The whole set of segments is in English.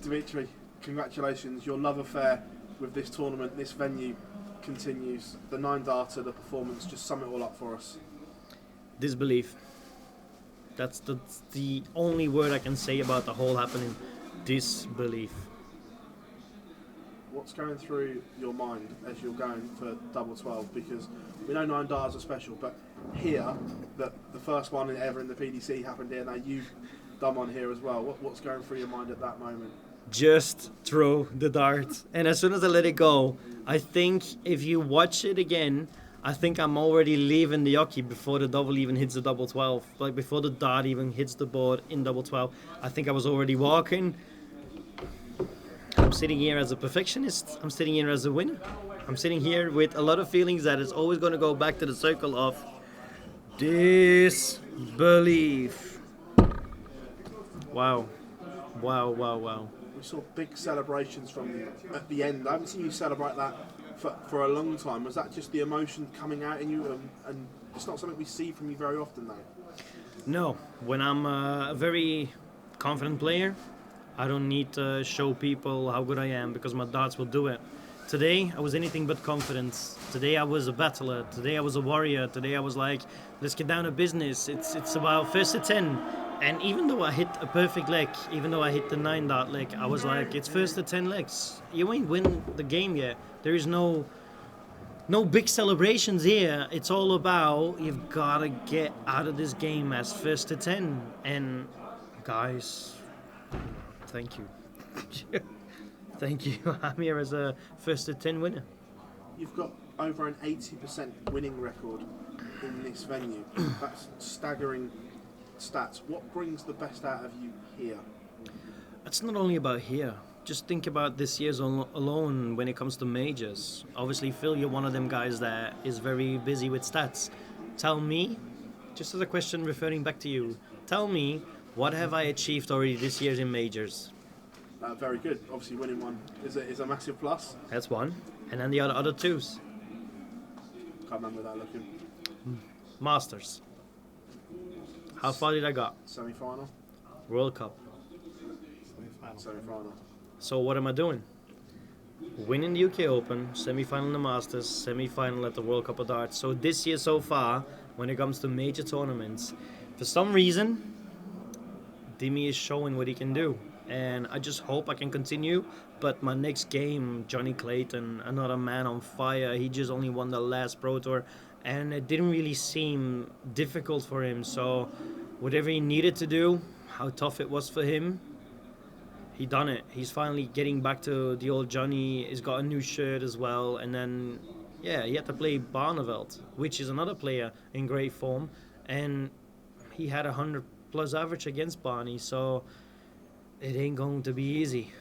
Dimitri, congratulations. Your love affair with this tournament, this venue, continues. The 9 darter, the performance, just sum it all up for us. Disbelief. That's the only word I can say about the whole happening. Disbelief. What's going through your mind as you're going for double 12? Because we know 9 darters are special, but here, the first one ever in the PDC happened here. Now you've done one here as well. What's going through your mind at that moment? Just throw the dart. And as soon as I let it go, I think if you watch it again, I think I'm already leaving the hockey before the double even hits the double 12. Like before the dart even hits the board in double 12. I think I was already walking. I'm sitting here as a perfectionist. I'm sitting here as a winner. I'm sitting here with a lot of feelings that is always going to go back to the circle of disbelief. Wow. Wow, wow, wow. We saw big celebrations from you at the end. I haven't seen you celebrate that for a long time. Was that just the emotion coming out in you, and it's not something we see from you very often, though? No. When I'm a very confident player, I don't need to show people how good I am because my darts will do it. Today, I was anything but confident. Today, I was a battler. Today, I was a warrior. Today, I was like, let's get down to business. It's about first to 10. And even though I hit a perfect leg, even though I hit the 9 dart leg, I was like, it's first to 10 legs. You ain't win the game yet. There is no big celebrations here. It's all about you've got to get out of this game as first to 10. And guys, thank you. Thank you. I'm here as a first to 10 winner. You've got over an 80% winning record in this venue. That's staggering stats. What brings the best out of you here? It's not only about here. Just think about this year's alone when it comes to majors. Obviously, Phil, you're one of them guys that is very busy with stats. Tell me, just as a question referring back to you, tell me, what have I achieved already this year in majors? Very good. Obviously, winning one is a massive plus. That's one. And then the other twos. Can't remember that looking. Masters. How far did I got? Semi-final? World Cup. Semi-final. So what am I doing? Winning the UK Open, semi-final in the Masters, semi-final at the World Cup of Darts. So this year so far, when it comes to major tournaments, for some reason, Dimi is showing what he can do. And I just hope I can continue. But my next game, Johnny Clayton, another man on fire. He just only won the last Pro Tour. And it didn't really seem difficult for him. So whatever he needed to do, how tough it was for him, he done it. He's finally getting back to the old Johnny. He's got a new shirt as well. And then, yeah, he had to play Barneveld, which is another player in great form. And he had 100 plus average against Barney. So it ain't going to be easy.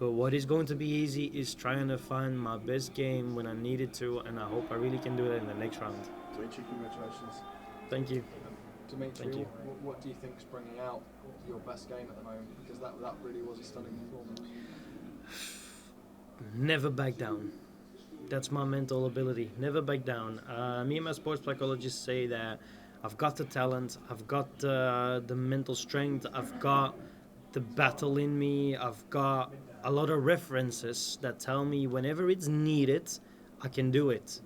But what is going to be easy is trying to find my best game when I need it to, and I hope I really can do that in the next round. Dimitri, congratulations. Thank you. Dimitri, Thank you. what do you think is bringing out your best game at the moment? Because that really was a stunning performance. Never back down. That's my mental ability. Never back down. Me and my sports psychologists say that I've got the talent, I've got the mental strength, I've got the battle in me, I've got a lot of references that tell me whenever it's needed, I can do it.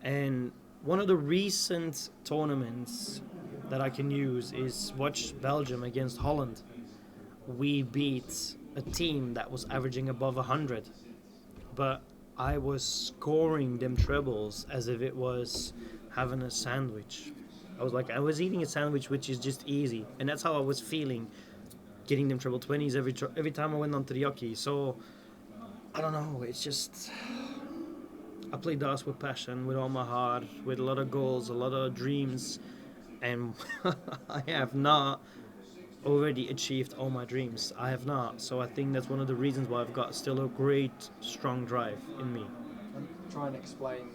And one of the recent tournaments that I can use is watch Belgium against Holland. We beat a team that was averaging above 100, but I was scoring them trebles as if it was having a sandwich. I was eating a sandwich, which is just easy, and that's how I was feeling, getting them treble 20s every time I went onto the hockey. So I don't know, it's just I play darts with passion, with all my heart, with a lot of goals, a lot of dreams, and I have not already achieved all my dreams. I have not. So I think that's one of the reasons why I've got still a great strong drive in me. And try and explain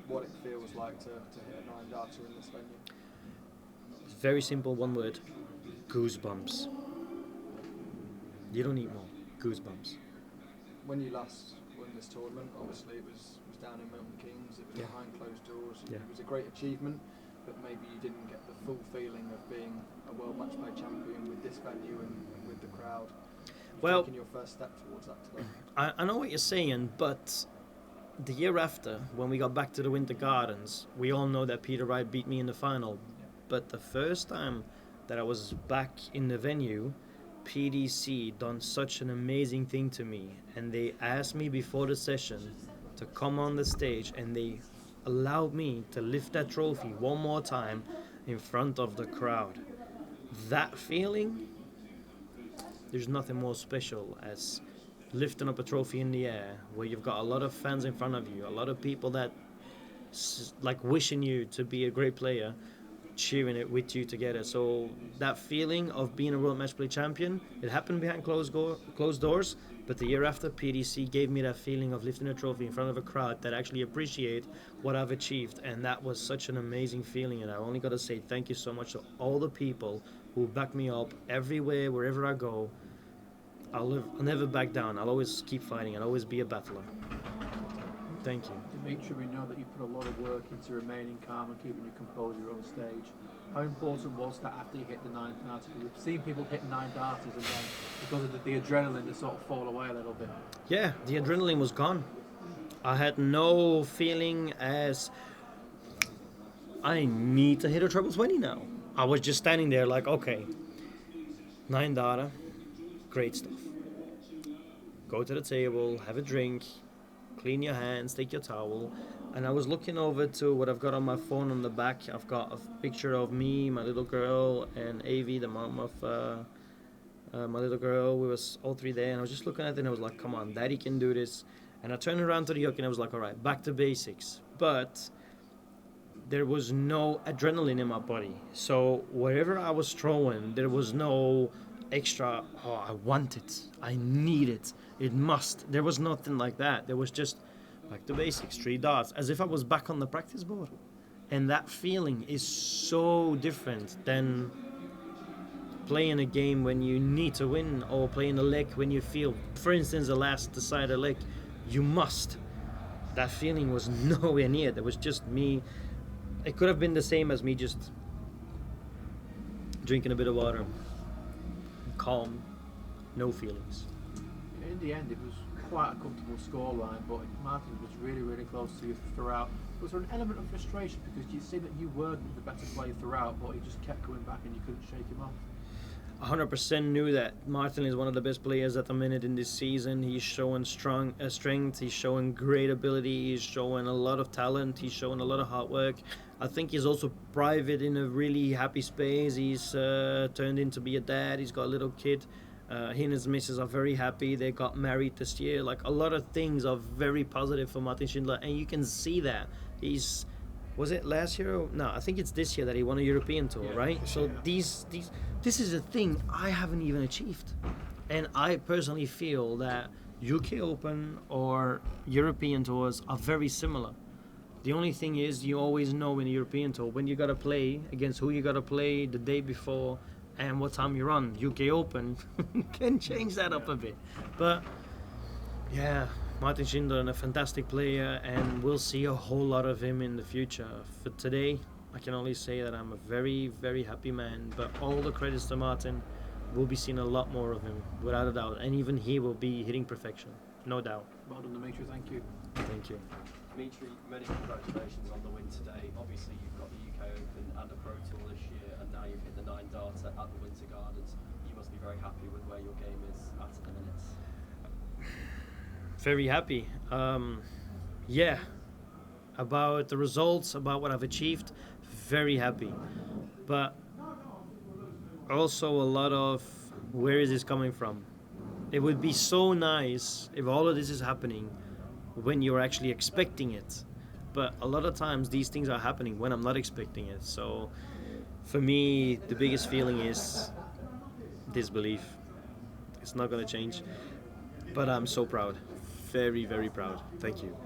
what it feels like to hit a 9 darter in this venue. It's very simple, one word: goosebumps. You don't need more. Goosebumps. When you last won this tournament, obviously it was down in Milton Keynes, it was behind closed doors. Yeah. It was a great achievement, but maybe you didn't get the full feeling of being a World Matchplay champion with this venue and with the crowd. Well, taking your first step towards that today. I know what you're saying, but the year after, when we got back to the Winter Gardens, we all know that Peter Wright beat me in the final. But the first time that I was back in the venue, PDC done such an amazing thing to me, and they asked me before the session to come on the stage, and they allowed me to lift that trophy one more time in front of the crowd. That feeling, there's nothing more special as lifting up a trophy in the air where you've got a lot of fans in front of you, a lot of people that like wishing you to be a great player, cheering it with you together. So that feeling of being a World Matchplay champion, it happened behind closed doors, but the year after, PDC gave me that feeling of lifting a trophy in front of a crowd that actually appreciate what I've achieved, and that was such an amazing feeling. And I only got to say thank you so much to all the people who back me up everywhere, wherever I go. I'll never back down. I'll always keep fighting. I'll always be a battler. Thank you. Dimitri, we know that you put a lot of work into remaining calm and keeping your composure on stage. How important was that after you hit the 9th darter? Because we've seen people hit 9 darters and then, because of the adrenaline, they sort of fall away a little bit. Yeah, the adrenaline was gone. I had no feeling as I need to hit a treble 20 now. I was just standing there like, okay, 9 darter, great stuff. Go to the table, have a drink, clean your hands, take your towel. And I was looking over to what I've got on my phone on the back. I've got a picture of me, my little girl, and Avi, the mom of my little girl. We was all three there, and I was just looking at it, and I was like, come on, Daddy can do this. And I turned around to the yoke, and I was like, all right, back to basics. But there was no adrenaline in my body. So wherever I was throwing, there was no extra, oh, I want it, I need it, it must. There was nothing like that. There was just back to basics, 3 darts, as if I was back on the practice board. And that feeling is so different than playing a game when you need to win, or playing a leg when you feel, for instance, the last decider leg, you must. That feeling was nowhere near. There was just me. It could have been the same as me just drinking a bit of water, calm, no feelings. In the end, it was quite a comfortable scoreline, but Martin was really, really close to you throughout. Was there an element of frustration because you see that you were the better player throughout, but he just kept coming back and you couldn't shake him off? 100% knew that Martin is one of the best players at the minute in this season. He's showing strong strength, he's showing great ability, he's showing a lot of talent, he's showing a lot of hard work. I think he's also private in a really happy space. He's turned into be a dad, he's got a little kid. He and his missus are very happy. They got married this year. Like, a lot of things are very positive for Martin Schindler, and you can see that. Was it last year? No, I think it's this year that he won a European tour, right? So this is a thing I haven't even achieved. And I personally feel that UK Open or European tours are very similar. The only thing is, you always know in a European tour when you got to play, against who you got to play the day before, and what time you're on. UK Open can change that up a bit. But yeah, Martin Schindler, a fantastic player, and we'll see a whole lot of him in the future. For today, I can only say that I'm a very, very happy man, but all the credits to Martin. We'll be seeing a lot more of him, without a doubt, and even he will be hitting perfection, no doubt. Well done, Dimitri, thank you. Thank you. Dimitri, many congratulations on the win today. Obviously, you've got the UK Open and the Pro Tour this year, and now you've hit the 9 darter at the Winter Gardens. You must be very happy with where your game is at the minute. Very happy. Yeah, about the results, about what I've achieved, very happy. But also a lot of, where is this coming from? It would be so nice if all of this is happening when you're actually expecting it. But a lot of times these things are happening when I'm not expecting it. So for me, the biggest feeling is disbelief. It's not going to change. But I'm so proud. Very, very proud. Thank you.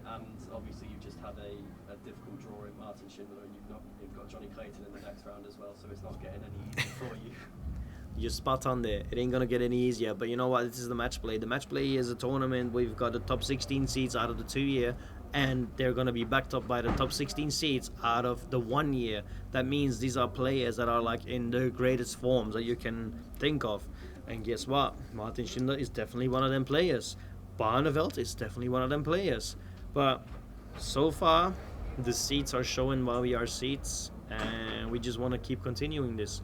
And obviously you've just had a difficult draw in Martin Schindler, and you've got Johnny Clayton in the next round as well, so it's not getting any easier for you. You're spot on there. It ain't gonna get any easier. But you know what? This is the match play. The match play is a tournament. We've got the top 16 seeds out of the 2 year, and they're going to be backed up by the top 16 seeds out of the 1 year. That means these are players that are like in the greatest forms that you can think of. And guess what? Martin Schindler is definitely one of them players. Barneveld is definitely one of them players. But so far, the seats are showing why we are seats, and we just want to keep continuing this.